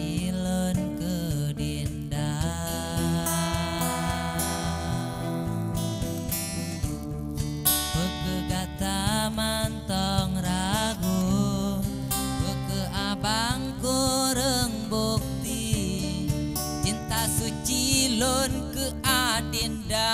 silon ke dinda pekegata mantong ragu peke abang kurang bukti cinta suci lon ke adinda.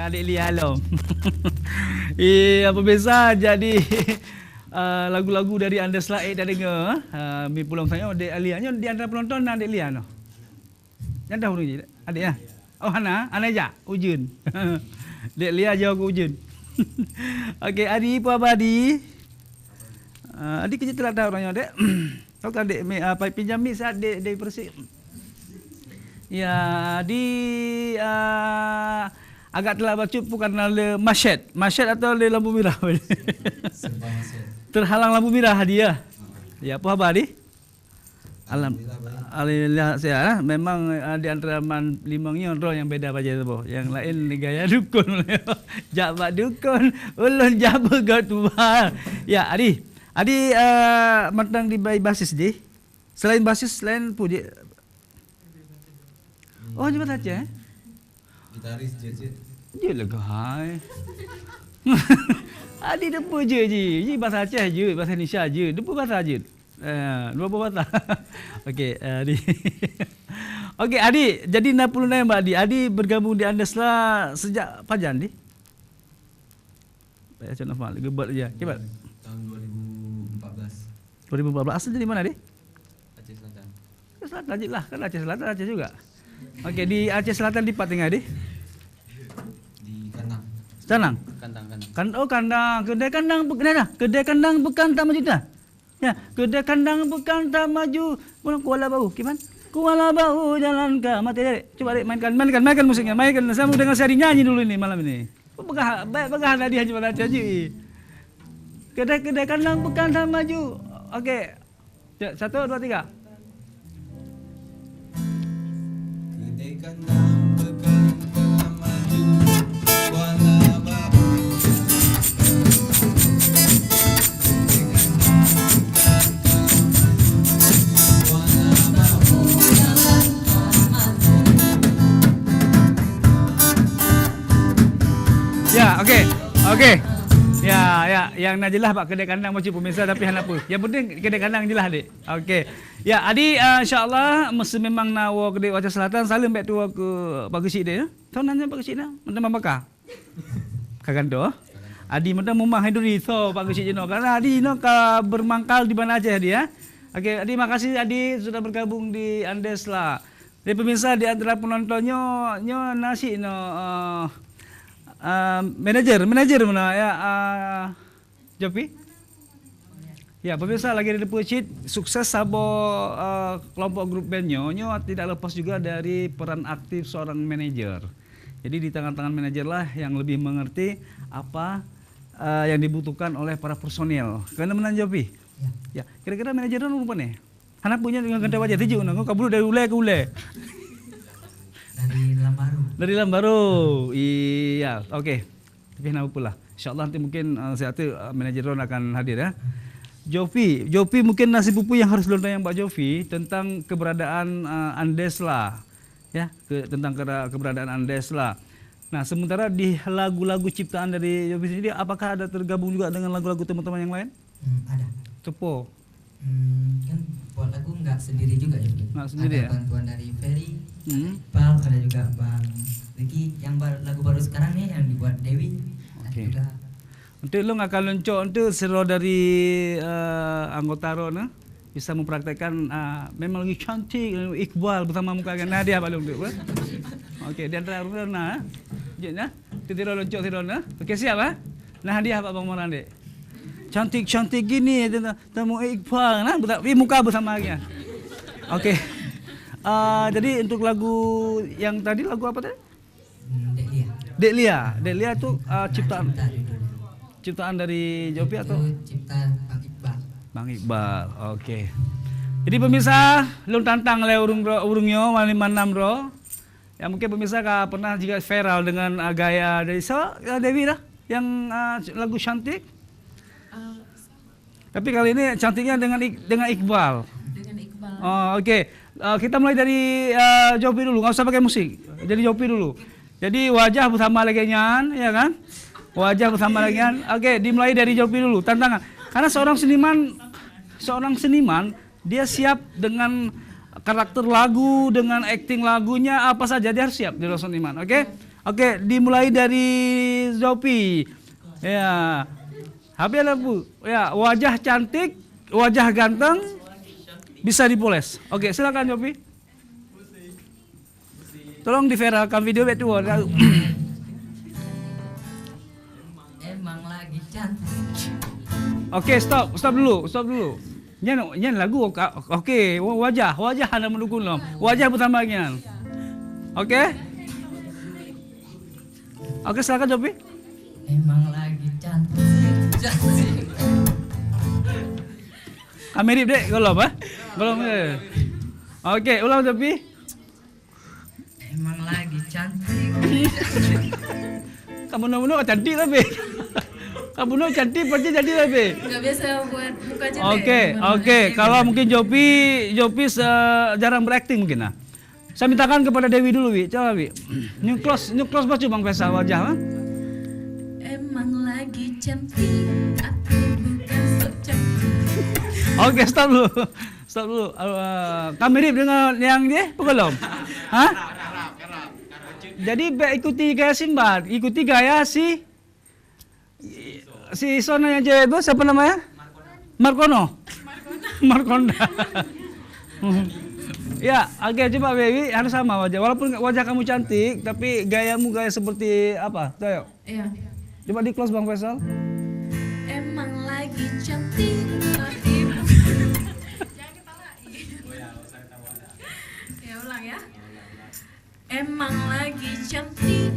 Adik Lia Alom. Apa biasa jadi lagu-lagu dari anda selain dah dengar. Mi pulang saya adik Lia nya di antara penonton adik Lia no. Yang dah urang adik ya. Oh Hana, Ana aja Ujun. Adik Lia jauh ke Ujun. Okey, Adi apa Adi? Adik kerja telah dah orangnya adik. Tahu kan adik apa pinjam mi adik dari Persik. Ya, di agak telah baca karena le masyad atau le lampu merah. Terhalang lampu merah dia. Ya, apa khabar ni? Alhamdulillah saya memang di antara limangnya orang yang beda baca tu. Yang lain gaya dukun. Jabat dukun, ulun jaba gatuba. Ya, Adi matang di basis di. Selain basis lain puji. Oh, cuma saja. Gitaris je. Je lega hai. Adi depa je. Ji bahasa Aceh je, bahasa Indonesia je. Depa bahasa je. Dua bahasa. Okey, Adi. Okey, Adi, jadi 66 Mbak Adi. Adi bergabung di Andesla sejak pajan di? Baik, macam mana? Gebat aja. Cepat. Tahun 2014. 2014 asal dari mana, Adi? Aceh Selatan. Aceh Selatan je lah. Kan Aceh Selatan, Aceh juga. Okey, di Aceh Selatan di tinggal, Adi? Kandang. Kandang. Kedai kandang bukan Kedai kandang bukan tak maju dah. Ya, kedai kandang bukan tak maju. Kuala Bau, gimana? Kuala Bau jalan ke mati dek. Coba dek mainkan musiknya. Mainkan. Saya mau dengar seri nyanyi dulu ini malam ini. Begah tadi hanya pada caci. Kedai kandang bukan tak maju. Okey. 1, 2, 3. Kedai kandang bukan tak maju. Ya, okey. Ya, yang nak jelas pak kedai kandang macam pemirsa tapi hang apa. Yang penting kedai kandang jelas dik. Okey. Ya, Adi insya-Allah mesti memang nawa kedai Aceh Selatan salam baik tua ke Pak Gesik dia. Tahu nanya Pak Gesik dah? Mentang bakar. Kaganto. Adi mentang mumah hiduri so Pak Gesik jeno. Karena Adi no ka bermangkal di mana Aceh dia. Okey, Adi makasih Adi sudah bergabung di Andesla. Jadi pemirsa di antara penontonnya nasi no manager mana ya Jopi Ya, pemirsa lagi di Pucit, sukses sabo kelompok grup band Nyo tidak lepas juga dari peran aktif seorang manajer. Jadi di tangan-tangan manajer lah yang lebih mengerti apa yang dibutuhkan oleh para personil. Karena menanjapi. Ya, kira-kira manajer lupa nih. Anak punya dengan ganda wajah tujuh, nggak kabur dari ule ke ule. Dari Lambaru. Dari Lambaru, iya, oke. Tapi kenapa pula? Insyaallah nanti mungkin saat itu manajer akan hadir ya. Jovi mungkin nasi pupu yang harus dilontong Mbak Jovi tentang keberadaan Andesla, ya, tentang keberadaan Andesla. Nah, sementara di lagu-lagu ciptaan dari Jovi sendiri, apakah ada tergabung juga dengan lagu-lagu teman-teman yang lain? Ada. Cepo. Kan buat lagu nggak sendiri juga ya. Nggak sendiri ada ya? bantuan dari Ferry, Hmm. ada juga Bang Ricky yang lagu baru sekarang nih yang dibuat Dewi. Oke. Juga Untuk lo akan loncok untuk sero dari anggota ro na bisa mempraktekkan memang lagi cantik Iqbal bersama muka dengan Nadia balung tu. Okey, di antara na. Jena, tiro loncok tiro na. Okey, siap ah? Nah, hadiah Pak Bang Moran dek. Cantik-cantik gini temu Iqbal nah muka bersama dia. Okey. Jadi untuk lagu yang tadi lagu apa tadi? Dek Lia. Dek Lia itu ciptaan Cipta judulnya. ciptaan dari Jopi atau Itu ciptaan Bang Iqbal. Bang Iqbal? Oke. Jadi pemirsa, lu tantang le urungnya wali manam ro. Ya mungkin pemirsa pernah juga viral dengan gaya dari Dewi lah yang lagu cantik. Tapi kali ini cantiknya dengan Iqbal. Dengan Iqbal. Oh, oke. Kita mulai dari Jopi dulu, nggak usah pakai musik. Jadi Jopi dulu. Jadi wajah bersama legenyan, ya kan? Wajah bersama legenyan. Oke, dimulai dari Jopi dulu. Tantangan. Karena seorang seniman, dia siap dengan karakter lagu, dengan acting lagunya apa saja dia harus siap jadi seniman. Oke? Oke, dimulai dari Jopi. Ya. Habis Bu. Ya, wajah cantik, wajah ganteng bisa dipoles. Oke, silakan Jopi. Tolong diviralkan video itu. Emang lagi cantik. Oke, stop dulu. Nyan lagu oke, wajah Anda mendukung loh. Wajah pertama nyan. Oke? Oke, silakan Jopi. Emang lagi cantik. Mirip dek, golom ah. Golom. Oke, ulang Jopi. Emang lagi cantik. Kamu nombor cantik tapi. Kamu nombor cantik pasti jadi tapi. Nggak biasa buat muka jelek. Oke. Kalau mungkin Jopi jarang berakting mungkin nah. Saya mintakan kepada Dewi dulu, Wi. Coba, Wi. New close baca Bang Faisal wajah, ha? Emang lagi cantik, tapi bukan sok cantik. Oke, stop dulu. Kamu mirip dengan yang dia, belum? Hah? Jadi ikuti gaya Sinbad, ikuti gaya si Sona yang cewek itu siapa namanya? Markonda. Ya, oke, coba Baby harus sama wajah. Walaupun wajah kamu cantik, tapi gayamu gaya seperti apa? Ayo. Iya. Coba di close Bang Faisal. Emang lagi cantik, tapi jangan kepalai. Ya ulang ya. Emang lagi cantik.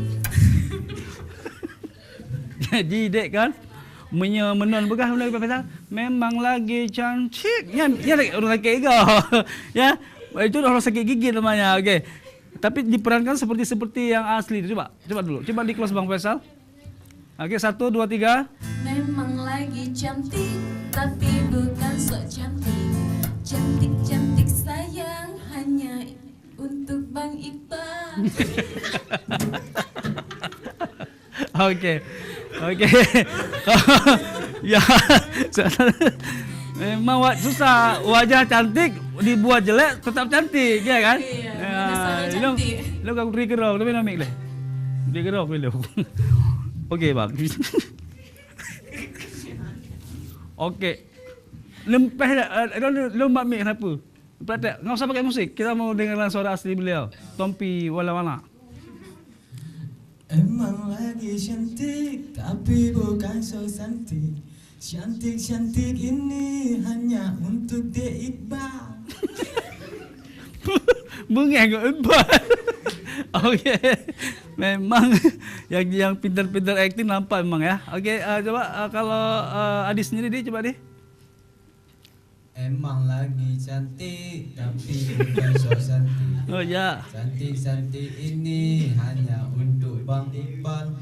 Jadi dek kan menon begah mulai Faisal. Memang lagi cantik. Ya orang sakit gigi. Ya. Itu orang sakit gigi namanya. Oke. Tapi diperankan seperti yang asli. Coba dulu. Coba di close Bang Faisal. Oke, 1 2 3. Memang lagi cantik, tapi bukan sok cantik. Cantik sayang hanya untuk Bang Iqbal. Oke. Ya. Memang susah wajah cantik dibuat jelek tetap cantik ya kan? Iya, Ya, dasarnya cantik. Lu kau trigger tapi namik deh. Trigger lu. Oke, Bang. Oke. Lempeh lomba mik kenapa? Praktek. Enggak usah pakai musik. Kita mau dengarkan suara asli beliau. Tompi wala-wala. Emang lagi cantik, tapi bukan so cantik. Cantik-cantik ini hanya untuk Dek Iqbal. Mengengok empat. Okey. Memang yang pintar-pintar akting nampak memang ya. Okey, coba kalau Adi sendiri dia coba dia. Emang lagi cantik tapi bukan so cantik. Oh ya. Cantik-cantik ini hanya untuk Bang Iqbal.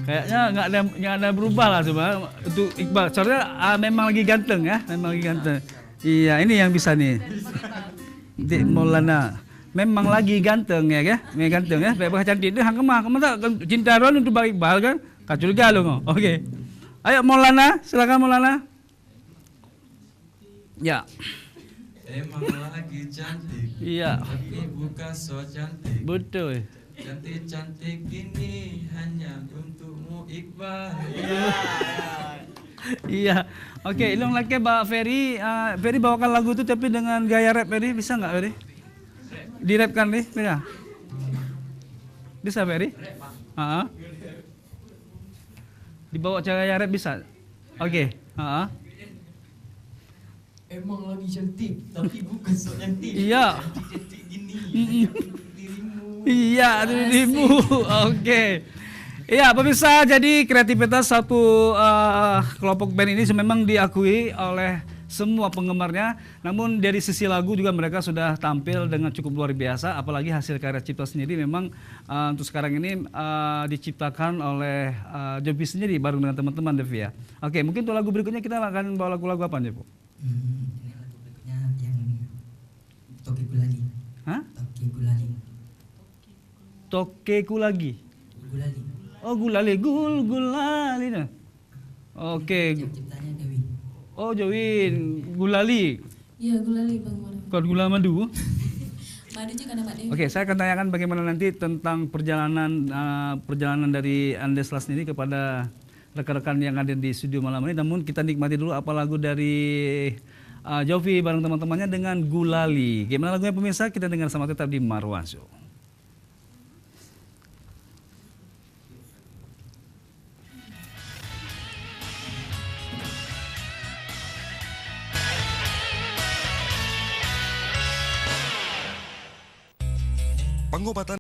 Kayaknya nggak ada berubah lah coba untuk Iqbal. Soalnya memang lagi ganteng ya, memang lagi ganteng. Iya, ini yang bisa nih. Dik Maulana. Memang lagi ganteng ya, memang ganteng ya. Baik cantik dia hang kemah, tak cinta Ron untuk Bang Iqbal kan? Kacau juga lo. Okey. Ayo Maulana, silakan Maulana. Ya. Emang lagi cantik. Iya. Tapi bukan so cantik. Betul. Cantik-cantik ini hanya untukmu Iqbal. Iya. Okey, ilung lagi Mbak Ferry. Ferry bawakan lagu tu tapi dengan gaya rap Ferry, bisa enggak Ferry? Dirapkan nih, bisa? Bisa Ferry? Heeh. Dibawa cara gaya rap bisa? Okey. Heeh. Emang lagi cantik tapi bukan so cantik. Iya. Cantik gini. Dirimu. Iya, dirimu. Okey. Iya, pemirsa, jadi kreativitas satu kelompok band ini memang diakui oleh semua penggemarnya. Namun dari sisi lagu juga mereka sudah tampil dengan cukup luar biasa. Apalagi hasil karya cipta sendiri memang untuk sekarang ini diciptakan oleh Jovi sendiri bareng dengan teman-teman Devi ya. Oke, mungkin untuk lagu berikutnya kita akan bawa lagu-lagu apa nih Bu? Ini lagu berikutnya yang Toke Gulali. Hah? Toke Gulali. Tokeku lagi. Gulali. Oh gulali, gulali nah. Oke. Yang ciptanya Dewi. Oh Jowin, gulali. Iya, gulali Bang Madu. Bukan gula madu. Madu juga nama Dewi. Oke, saya akan tanyakan bagaimana nanti tentang perjalanan dari Andeslas ini kepada rekan-rekan yang ada di studio malam ini. Namun kita nikmati dulu apa lagu dari Jovi bareng teman-temannya dengan Gulali. Gimana lagunya pemirsa? Kita dengar sama tetap di Marwan Show. Pengobatan